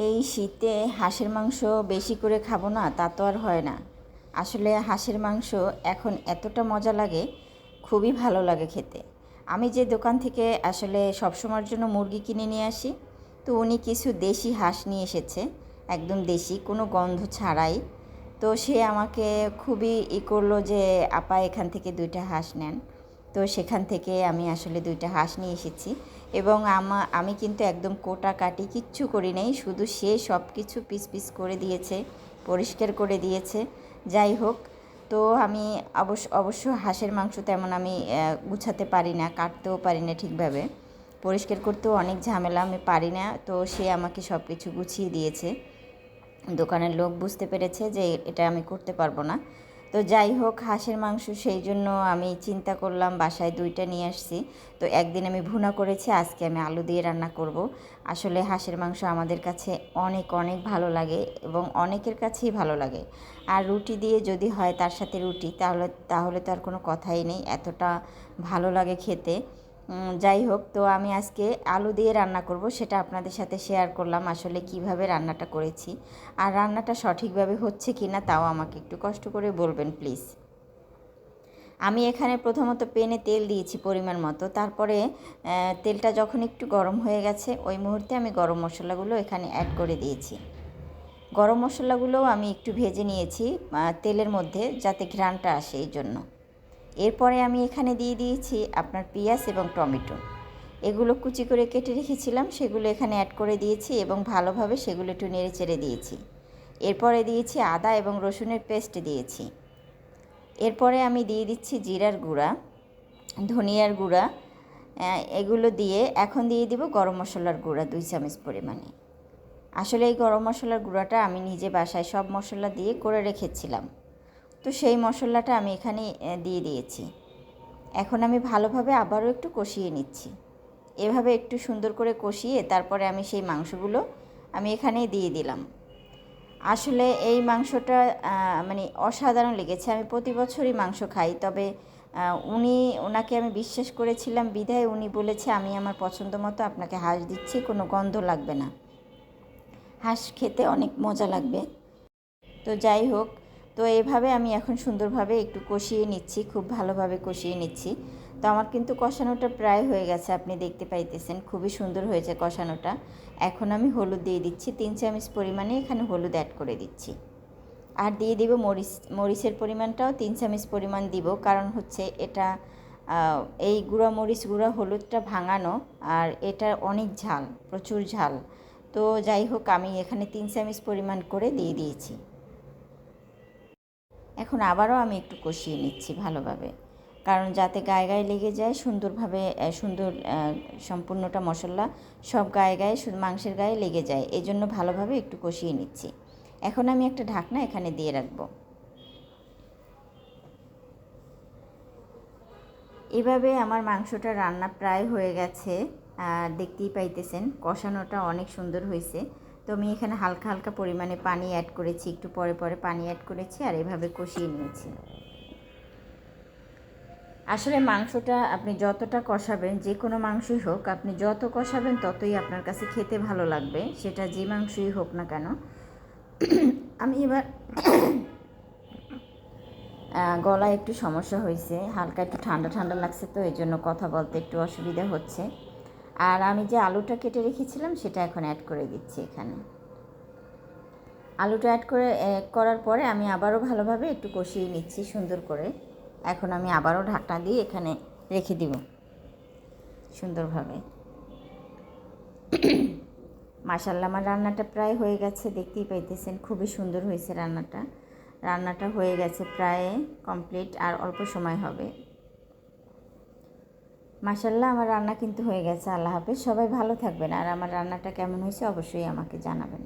এই শীতে হাঁসের মাংস বেশি করে খাবো না তা তো আর হয় না। আসলে হাঁসের মাংস এখন এতটা মজা লাগে, খুবই ভালো লাগে খেতে। আমি যে দোকান থেকে আসলে সবসময়ের জন্য মুরগি কিনে নিয়ে আসি, তো উনি কিছু দেশি হাঁস নিয়ে এসেছে, একদম দেশি, কোনো গন্ধ ছাড়াই। তো সে আমাকে খুবই করলো যে আপা এখান থেকে 2টা হাঁস নেন। তো সেখান থেকে আমি আসলে 2টা হাঁস নিয়ে এসেছি এবং আমি কিন্তু একদম কোটাকাটি কিচ্ছু করি নাই, শুধু সে সব কিছু পিস পিস করে দিয়েছে, পরিষ্কার করে দিয়েছে। যাই হোক, তো আমি অবশ্য হাঁসের মাংস তেমন আমি গুছাতে পারি না, কাটতেও পারি না ঠিকভাবে, পরিষ্কার করতেও অনেক ঝামেলা, আমি পারি না। তো সে আমাকে সব কিছু গুছিয়ে দিয়েছে। দোকানের লোক বুঝতে পেরেছে যে এটা আমি করতে পারবো না। তো যাই হোক, হাঁসের মাংস সেই জন্য আমি চিন্তা করলাম, বাসায় 2টা নিয়ে আসছি। তো একদিন আমি ভুনা করেছি, আজকে আমি আলু দিয়ে রান্না করব। আসলে হাঁসের মাংস আমাদের কাছে অনেক অনেক ভালো লাগে এবং অনেকের কাছেই ভালো লাগে। আর রুটি দিয়ে যদি হয়, তার সাথে রুটি, তাহলে তাহলে তো আর কোনো কথাই নেই, এতটা ভালো লাগে খেতে। যাই হোক, তো আমি আজকে আলু দিয়ে রান্না করব, সেটা আপনাদের সাথে শেয়ার করলাম আসলে কিভাবে রান্নাটা করেছি। আর রান্নাটা সঠিকভাবে হচ্ছে কি না তাও আমাকে একটু কষ্ট করে বলবেন প্লিজ। আমি এখানে প্রথমত পেনে তেল দিয়েছি পরিমাণ মতো, তারপরে তেলটা যখন একটু গরম হয়ে গেছে, ওই মুহূর্তে আমি গরম মশলাগুলো এখানে অ্যাড করে দিয়েছি। গরম মশলাগুলোও আমি একটু ভেজে নিয়েছি তেলের মধ্যে, যাতে ঘ্রাণটা আসে এই জন্য। এরপরে আমি এখানে দিয়ে দিয়েছি আপনার পেঁয়াজ এবং টমেটো, এগুলো কুচি করে কেটে রেখেছিলাম, সেগুলো এখানে অ্যাড করে দিয়েছি এবং ভালোভাবে সেগুলো একটু নেড়ে চেড়ে দিয়েছি। এরপরে দিয়েছি আদা এবং রসুনের পেস্ট দিয়েছি। এরপরে আমি দিয়ে দিচ্ছি জিরার গুঁড়া, ধনিয়ার গুঁড়া, এগুলো দিয়ে এখন দিয়ে দিব গরম মশলার গুঁড়া 2 চামচ পরিমাণে। আসলে এই গরম মশলার গুঁড়াটা আমি নিজে বাসায় সব মশলা দিয়ে করে রেখেছিলাম, তো সেই মশলাটা আমি এখানে দিয়ে দিয়েছি। এখন আমি ভালোভাবে আবারও একটু কষিয়ে নিচ্ছি। এভাবে একটু সুন্দর করে কষিয়ে তারপরে আমি সেই মাংসগুলো আমি এখানে দিয়ে দিলাম। আসলে এই মাংসটা মানে অসাধারণ লেগেছে। আমি প্রতি বছরই মাংস খাই, তবে ওনাকে আমি বিশ্বাস করেছিলাম বিধায় উনি বলেছে আমি আমার পছন্দ মতো আপনাকে হাঁস দিচ্ছি, কোনো গন্ধ লাগবে না, হাঁস খেতে অনেক মজা লাগবে। তো যাই হোক, তো এভাবে আমি এখন সুন্দরভাবে একটু কষিয়ে নিচ্ছি, খুব ভালোভাবে কষিয়ে নিচ্ছি। তো আমার কিন্তু কষানোটা প্রায় হয়ে গেছে, আপনি দেখতে পাইতেছেন খুবই সুন্দর হয়েছে কষানোটা। এখন আমি হলুদ দিয়ে দিচ্ছি, 3 চামচ পরিমাণে এখানে হলুদ অ্যাড করে দিচ্ছি। আর দিয়ে দিব মরিচের পরিমাণটাও 3 চামচ পরিমাণ দিব, কারণ হচ্ছে এটা এই গুঁড়া মরিচ গুঁড়া হলুদটা ভাঙানো, আর এটা অনেক ঝাল, প্রচুর ঝাল। তো যাই হোক, আমি এখানে 3 চামচ পরিমাণ করে দিয়ে দিয়েছি। এখন আবারও আমি একটু কষিয়ে নিচ্ছি ভালোভাবে, কারণ যাতে গায়ে গায়ে লেগে যায় সুন্দরভাবে, সম্পূর্ণটা মশলা সব গায়ে গায়ে মাংসের গায়ে লেগে যায়, এই জন্য ভালোভাবে একটু কষিয়ে নিচ্ছি। এখন আমি একটা ঢাকনা এখানে দিয়ে রাখবো। এভাবে আমার মাংসটা রান্না প্রায় হয়ে গেছে, দেখতেই পাইতেছেন কষানোটা অনেক সুন্দর হয়েছে। তো আমি এখানে হালকা হালকা পরিমাণে পানি অ্যাড করেছি, একটু পরে পরে পানি অ্যাড করেছি, আর এভাবে কষিয়ে নিয়েছি। আসলে মাংসটা আপনি যতটা কষাবেন, যে কোনো মাংসই হোক, আপনি যত কষাবেন ততই আপনার কাছে খেতে ভালো লাগবে, সেটা যে মাংসই হোক না কেন। আমি এবার গলায় একটু সমস্যা হয়েছে, হালকা একটু ঠান্ডা ঠান্ডা লাগছে, তো এই জন্য কথা বলতে একটু অসুবিধা হচ্ছে। আর আমি যে আলুটা কেটে রেখেছিলাম সেটা এখন অ্যাড করে দিচ্ছি এখানে। আলুটা অ্যাড করার পরে আমি আবারও ভালোভাবে একটু কষিয়ে নিচ্ছি সুন্দর করে। এখন আমি আবারও ঢাকনা দিয়ে এখানে রেখে দিব সুন্দরভাবে। মাশাআল্লাহ, আমার রান্নাটা প্রায় হয়ে গেছে, দেখতেই পাইতেছেন খুবই সুন্দর হয়েছে রান্নাটা হয়ে গেছে, প্রায় কমপ্লিট, আর অল্প সময় হবে। মাশাআল্লাহ, আমার রান্না কিন্তু হয়ে গেছে। আল্লাহ হাফেজ, সবাই ভালো থাকবেন, আর আমার রান্নাটা কেমন হয়েছে অবশ্যই আমাকে জানাবেন।